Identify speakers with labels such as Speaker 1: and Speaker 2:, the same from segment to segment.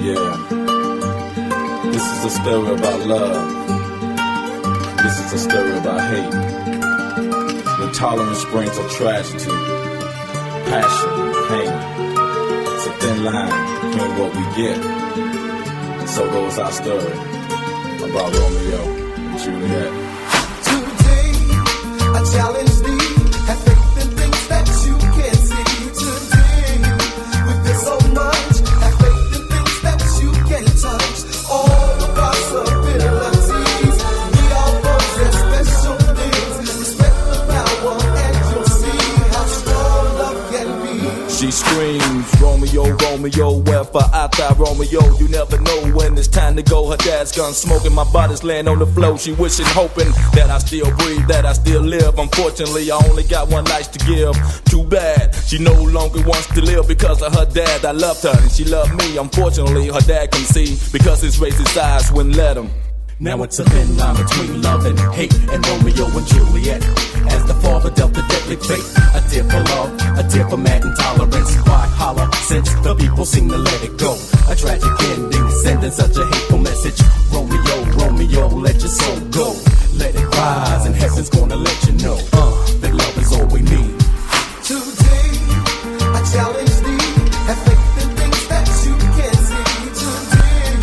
Speaker 1: Yeah. This is a story about love. This is a story about hate. When tolerance brings a tragedy, passion, pain. It's a thin line between what we get. And so goes our story about Romeo and Juliet.
Speaker 2: Today, I challenge thee. Have faith in things that you can't see. Today, we've been so much. Have faith in things that you can't touch. All the possibilities. We all possess special things. Respect the power and you'll see how strong love can be.
Speaker 1: She screams, Romeo, Romeo, wherefore art thou, Romeo? You never know when it's time to go. Her dad's gun smoking, my body's laying on the floor. She wishing, hoping that I still breathe, that I still live. Unfortunately, I only got one life to give. Too bad, she no longer wants to live because of her dad. I loved her and she loved me. Unfortunately, her dad can see because his racist eyes wouldn't let him.
Speaker 3: Now it's a thin line between love and hate, and Romeo and Juliet. As the father dealt the deadly fate, a tear for love, a tear for mad intolerance. Why holler since the people seem to let it go? A tragic ending, sending such a hateful message. Romeo, Romeo, let your soul go. Let it rise, and heaven's gonna let you know that love is all we need.
Speaker 2: Today, I challenge thee. Have faith in things that you can't see. Today,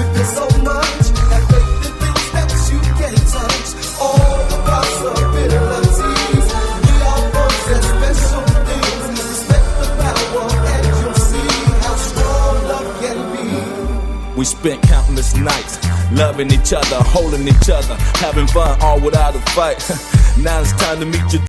Speaker 2: we've been so much. Have faith in things that you can't touch. All the possibilities. We all possess special things. Respect the power and you'll see how strong love can be.
Speaker 1: We spent countless nights loving each other, holding each other, having fun all without a fight. Now it's time to meet your